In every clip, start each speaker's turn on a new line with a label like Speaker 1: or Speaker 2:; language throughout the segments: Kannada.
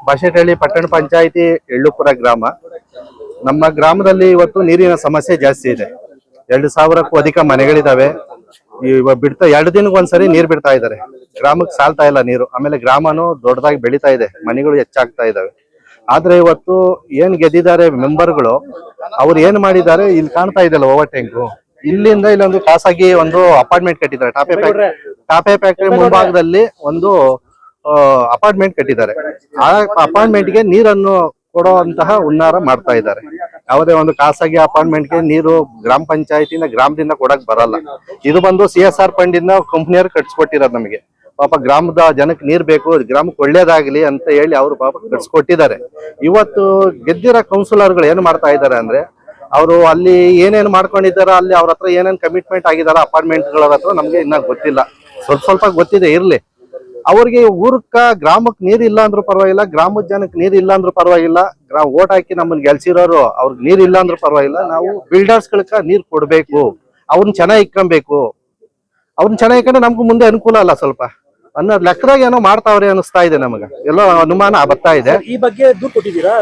Speaker 1: ಬಾಶೆಟಹಳ್ಳಿ ಪಟ್ಟಣ ಪಂಚಾಯಿತಿ ಎಳ್ಳುಪುರ ಗ್ರಾಮ. ನಮ್ಮ ಗ್ರಾಮದಲ್ಲಿ ಇವತ್ತು ನೀರಿನ ಸಮಸ್ಯೆ ಜಾಸ್ತಿ ಇದೆ. 2,000ಕ್ಕೂ ಅಧಿಕ ಮನೆಗಳಿದಾವೆ. ಇವಾಗ ಬಿಡ್ತಾ 2 ದಿನಕ್ಕೆ ಒಂದ್ಸರಿ ನೀರ್ ಬಿಡ್ತಾ ಇದ್ದಾರೆ. ಗ್ರಾಮಕ್ಕೆ ಸಾಲ್ತಾ ಇಲ್ಲ ನೀರು. ಆಮೇಲೆ ಗ್ರಾಮನು ದೊಡ್ಡದಾಗಿ ಬೆಳೀತಾ ಇದೆ, ಮನೆಗಳು ಹೆಚ್ಚಾಗ್ತಾ ಇದಾವೆ. ಆದ್ರೆ ಇವತ್ತು ಏನ್ ಗೆದ್ದಿದ್ದಾರೆ ಮೆಂಬರ್ಗಳು, ಅವ್ರು ಏನ್ ಮಾಡಿದ್ದಾರೆ, ಇಲ್ಲಿ ಕಾಣ್ತಾ ಇದೆಯಲ್ಲ ಓವರ್ ಟ್ಯಾಂಕು, ಇಲ್ಲಿಂದ ಇಲ್ಲೊಂದು ಖಾಸಗಿ ಒಂದು ಅಪಾರ್ಟ್ಮೆಂಟ್ ಕಟ್ಟಿದ್ದಾರೆ. ಟಾಪೆ ಫ್ಯಾಕ್ಟರಿ ಮುಂಭಾಗದಲ್ಲಿ ಒಂದು ಅಪಾರ್ಟ್ಮೆಂಟ್ ಕಟ್ಟಿದ್ದಾರೆ. ಆ ಅಪಾರ್ಟ್ಮೆಂಟ್ಗೆ ನೀರನ್ನು ಕೊಡುವಂತಹ ಹುನ್ನಾರ ಮಾಡ್ತಾ ಇದ್ದಾರೆ. ಯಾವುದೇ ಒಂದು ಖಾಸಗಿ ಅಪಾರ್ಟ್ಮೆಂಟ್ಗೆ ನೀರು ಗ್ರಾಮ ಪಂಚಾಯತಿಯಿಂದ ಗ್ರಾಮದಿಂದ ಕೊಡಕ್ ಬರಲ್ಲ. ಇದು ಬಂದು CSR ಫಂಡ್ ಇಂದ ಕಂಪ್ನಿಯವ್ರು ಕಟ್ಸ್ಕೊಟ್ಟಿರೋದು ನಮಗೆ. ಪಾಪ ಗ್ರಾಮದ ಜನಕ್ಕೆ ನೀರ್ ಬೇಕು, ಗ್ರಾಮಕ್ಕೆ ಒಳ್ಳೇದಾಗ್ಲಿ ಅಂತ ಹೇಳಿ ಅವರು ಪಾಪ ಕಟ್ಸ್ಕೊಟ್ಟಿದ್ದಾರೆ. ಇವತ್ತು ಗೆದ್ದಿರೋ ಕೌನ್ಸಿಲರ್ಗಳು ಏನ್ ಮಾಡ್ತಾ ಇದ್ದಾರೆ ಅಂದ್ರೆ, ಅವರು ಅಲ್ಲಿ ಏನೇನು ಮಾಡ್ಕೊಂಡಿದಾರ, ಅಲ್ಲಿ ಅವ್ರ ಹತ್ರ ಏನೇನ್ ಕಮಿಟ್ಮೆಂಟ್ ಆಗಿದಾರ ಅಪಾರ್ಟ್ಮೆಂಟ್ಗಳ ಹತ್ರ ನಮ್ಗೆ ಇನ್ನ ಗೊತ್ತಿಲ್ಲ. ಸ್ವಲ್ಪ ಗೊತ್ತಿದೆ ಇರ್ಲಿ. ಅವ್ರಿಗೆ ಊರಕ್ಕ ಗ್ರಾಮಕ್ಕೆ ನೀರ್ ಇಲ್ಲ ಅಂದ್ರೂ ಪರವಾಗಿಲ್ಲ, ಗ್ರಾಮದ ಜನಕ್ಕೆ ನೀರ್ ಇಲ್ಲ ಅಂದ್ರೂ ಪರವಾಗಿಲ್ಲ, ಓಟ್ ಹಾಕಿ ನಮ್ಮನ್ನ ಗೆಲ್ಸಿರೋರು ಅವ್ರಿಗೆ ನೀರ್ ಇಲ್ಲ ಅಂದ್ರೂ ಪರವಾಗಿಲ್ಲ, ನಾವು ಬಿಲ್ಡರ್ಸ್ಗಳಕ್ಕ ನೀರ್ ಕೊಡ್ಬೇಕು, ಅವ್ರನ್ನ ಚೆನ್ನಾಗಿ ಇಕ್ಕೊಬೇಕು. ಅವ್ರನ್ನ ಚೆನ್ನಾಗಿ ಇಕ್ಕೊಂಡ್ರೆ ನಮ್ಗೂ ಮುಂದೆ ಅನುಕೂಲ ಅಲ್ಲ ಸ್ವಲ್ಪ ಅನ್ನೋ ಲೆಕ್ಕದಾಗ ಏನೋ ಮಾಡ್ತಾವ್ರೆ ಅನಿಸ್ತಾ ಇದೆ ನಮಗ. ಎಲ್ಲೋ ಅನುಮಾನ ಬರ್ತಾ ಇದೆ.
Speaker 2: ಈ ಬಗ್ಗೆ ದೂರು ಕೊಟ್ಟಿದ್ದೀರಾ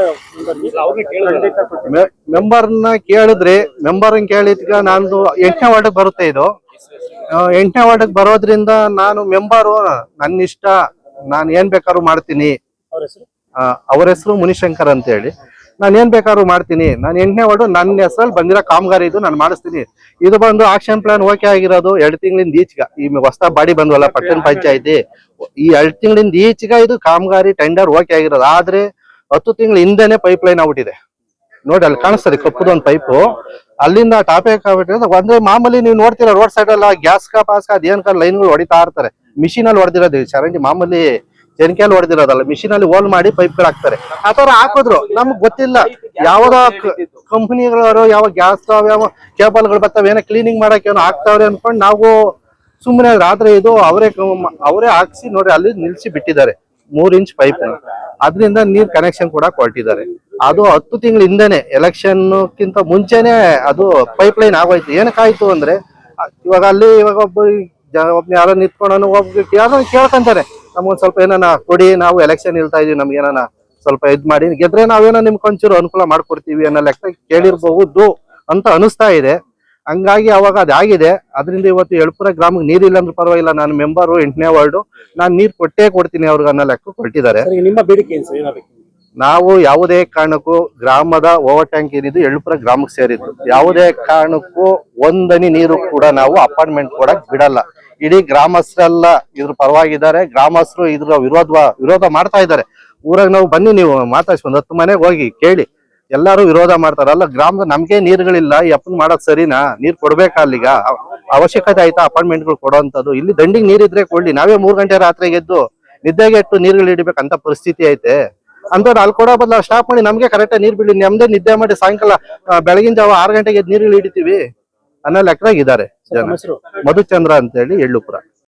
Speaker 1: ಮೆಂಬರ್ನ ಕೇಳಿದ್ರಿ. ಮೆಂಬರ್ನ ಕೇಳಿದ್ಗ ನಂದು 8ನೇ ವಾರ್ಡ್ ಬರುತ್ತೆ. ಇದು 8ನೇ ವಾರ್ಡ್ ಬರೋದ್ರಿಂದ ನಾನು ಮೆಂಬರು, ನನ್ನ ಇಷ್ಟ, ನಾನು ಏನ್ ಬೇಕಾದ್ರೂ ಮಾಡ್ತೀನಿ. ಅವ್ರ ಹೆಸರು ಮುನಿಶಂಕರ್ ಅಂತ ಹೇಳಿ. ನಾನು ಏನ್ ಬೇಕಾದ್ರೂ ಮಾಡ್ತೀನಿ. ನಾನು 8ನೇ ವಾರ್ಡ್ ನನ್ನ ಹೆಸರಲ್ಲಿ ಬಂದಿರೋ ಕಾಮಗಾರಿ ಇದು ನಾನು ಮಾಡಿಸ್ತೀನಿ. ಇದು ಬಂದು ಆಕ್ಷನ್ ಪ್ಲಾನ್ ಓಕೆ ಆಗಿರೋದು 2 ತಿಂಗಳಿಂದ ಈಚೆಗ. ಈ ಹೊಸ ಬಾಡಿ ಬಂದ್ವಲ್ಲ ಪಟ್ಟಣ ಪಂಚಾಯತಿ, ಈ 2 ತಿಂಗಳಿಂದ ಈಚೆಗ ಇದು ಕಾಮಗಾರಿ ಟೆಂಡರ್ ಓಕೆ ಆಗಿರೋದು. ಆದ್ರೆ 10 ತಿಂಗಳ ಹಿಂದೆನೆ ಪೈಪ್ ಲೈನ್ ಆಗ್ಬಿಟ್ಟಿದೆ. ನೋಡಿ ಅಲ್ಲಿ ಕಾಣಿಸ್ತದೆ ಕಪ್ಪುದೊಂದು ಪೈಪು, ಅಲ್ಲಿಂದ ಟಾಪಿಕ್ ಅಂದ್ರೆ ಮಾಮೂಲಿ ನೀವು ನೋಡ್ತೀರಾ ರೋಡ್ ಸೈಡ್ ಎಲ್ಲ ಗ್ಯಾಸ್ ಪಾಸ್ಕ ಅದೇನ್ ಲೈನ್ಗಳು ಹೊಡಿತಾ ಇರ್ತಾರೆ. ಮಿಷಿನ್ ಅಲ್ಲಿ ಹೊಡೆದಿರೋದು ಚರಂಡಿ, ಮಾಮೂಲಿ ಜನ್ಕೆಯಲ್ಲಿ ಹೊಡೆದಿರೋದಲ್ಲ, ಮಿಷಿನ್ ಅಲ್ಲಿ ಹೋಲ್ ಮಾಡಿ ಪೈಪ್ಗಳು ಹಾಕ್ತಾರೆ. ಆ ತರ ಹಾಕಿದ್ರು ನಮ್ಗ್ ಗೊತ್ತಿಲ್ಲ. ಯಾವ್ದೋ ಕಂಪನಿಗಳವರು ಯಾವ ಗ್ಯಾಸ್ ಯಾವ ಕೇಬಲ್ಗಳು ಬರ್ತಾವ ಏನೋ ಕ್ಲೀನಿಂಗ್ ಮಾಡಕ್ ಏನೋ ಹಾಕ್ತಾವ್ರೆ ಅನ್ಕೊಂಡು ನಾವು ಸುಮ್ಮನೆ. ಆದ್ರೆ ಇದು ಅವರೇ ಹಾಕ್ಸಿ ನೋಡಿ ಅಲ್ಲಿ ನಿಲ್ಸಿ ಬಿಟ್ಟಿದ್ದಾರೆ 3 ಇಂಚ್ ಪೈಪ್. ಅದ್ರಿಂದ ನೀರ್ ಕನೆಕ್ಷನ್ ಕೂಡ ಕೊಟ್ಟಿದ್ದಾರೆ. ಅದು 10 ತಿಂಗಳ ಹಿಂದೆನೆ, ಎಲೆಕ್ಷನ್ ಕಿಂತ ಮುಂಚೆನೆ ಅದು ಪೈಪ್ ಲೈನ್ ಆಗೋಯ್ತು. ಏನಕ್ಕಾಯ್ತು ಅಂದ್ರೆ, ಇವಾಗ ಅಲ್ಲಿ ಒಬ್ಬ ಯಾರೋ ನಿಂತ್ಕೊಂಡು ಯಾರೋ ಕೇಳ್ಕೊಂತಾರೆ, ನಮ್ಗೊಂದ್ ಸ್ವಲ್ಪ ಏನಾನ ಕೊಡಿ, ನಾವು ಎಲೆಕ್ಷನ್ ಇಲ್ತಾ ಇದೀವಿ, ನಮ್ಗೆ ಏನಾನ ಸ್ವಲ್ಪ ಇದ್ ಮಾಡಿ, ಗೆದ್ರೆ ನಾವೇನೋ ನಿಮ್ಗೆ ಒಂಚೂರು ಅನುಕೂಲ ಮಾಡ್ಕೊಡ್ತೀವಿ ಅನ್ನೋ ಲೆಕ್ಕ ಕೇಳಿರ್ಬಹುದು ಅಂತ ಅನಿಸ್ತಾ ಇದೆ. ಹಂಗಾಗಿ ಅವಾಗ ಅದಾಗಿದೆ. ಅದರಿಂದ ಇವತ್ತು ಎಳ್ಪುರ ಗ್ರಾಮಕ್ಕೆ ನೀರಿಲ್ಲ ಅಂದ್ರೆ ಪರವಾಗಿಲ್ಲ, ನಾನು ಮೆಂಬರು 8ನೇ ವಾರ್ಡು, ನಾನು ನೀರ್ ಕೊಟ್ಟೇ ಕೊಡ್ತೀನಿ ಅವ್ರಿಗೆ ಅನ್ನೋ ಲೆಕ್ಕ ಕೊಟ್ಟಿದ್ದಾರೆ.
Speaker 2: ನಿಮ್ಮ ಬೇಡಿಕೆ ಏನು?
Speaker 1: ನಾವು ಯಾವುದೇ ಕಾರಣಕ್ಕೂ ಗ್ರಾಮದ ಓವರ್ ಟ್ಯಾಂಕ್ ಏನಿದ್ದು ಎಳ್ಪುರ ಗ್ರಾಮಕ್ಕೆ ಸೇರಿದ್ದು, ಯಾವುದೇ ಕಾರಣಕ್ಕೂ ಒಂದನಿ ನೀರು ಕೂಡ ನಾವು ಅಪಾರ್ಟ್ಮೆಂಟ್ ಕೊಡಕ್ ಬಿಡಲ್ಲ. ಇಡೀ ಗ್ರಾಮಸ್ಥರೆಲ್ಲ ಇದ್ರ ಪರವಾಗಿದ್ದಾರೆ. ಗ್ರಾಮಸ್ಥರು ಇದ್ರ ವಿರೋಧ ಮಾಡ್ತಾ ಇದ್ದಾರೆ. ಊರಾಗ ನಾವು ಬನ್ನಿ, ನೀವು ಮಾತಾಡ್ಸಿ 10 ಮನೆಗೆ ಹೋಗಿ ಕೇಳಿ, ಎಲ್ಲಾರು ವಿರೋಧ ಮಾಡ್ತಾರಲ್ಲ. ಗ್ರಾಮದ ನಮ್ಗೆ ನೀರುಗಳಿಲ್ಲ, ಈ ಅಪ್ಪನ್ ಮಾಡೋದ್ ಸರಿನಾ? ನೀರ್ ಕೊಡ್ಬೇಕಾ? ಅಲ್ಲಿಗ ಅವಶ್ಯಕತೆ ಆಯ್ತಾ ಅಪಾರ್ಟ್ಮೆಂಟ್ಗಳು ಕೊಡೋಂಥದ್ದು? ಇಲ್ಲಿ ದಂಡಿಗೆ ನೀರಿದ್ರೆ ಕೊಡ್ಲಿ, ನಾವೇ 3 ಗಂಟೆ ರಾತ್ರಿಗೆ ಎದ್ದು ನಿದ್ದೆಗೆಟ್ಟು ನೀರುಗಳು ಹಿಡಿಬೇಕಂತ ಪರಿಸ್ಥಿತಿ ಐತೆ. ಅಂತವ್ರು ಅಲ್ಲಿ ಕೊಡೋ ಬದಲು ಸ್ಟಾಪ್ ಮಾಡಿ ನಮ್ಗೆ ಕರೆಕ್ಟಾಗಿ ನೀರ್ ಬಿಡ್ಲಿ, ನಮ್ದೇ ನಿದ್ದೆ ಮಾಡಿ ಸಾಯಂಕಾಲ ಬೆಳಗಿನ ಜಾವ 6 ಗಂಟೆಗೆ ನೀರುಗಳು ಹಿಡಿತೀವಿ ಅನ್ನೋ ಲೆಕ್ಕದಾಗಿದ್ದಾರೆ ಜನ. ಮಧುಚಂದ್ರ ಅಂತ ಹೇಳಿ ಎಳ್ಳುಪುರ.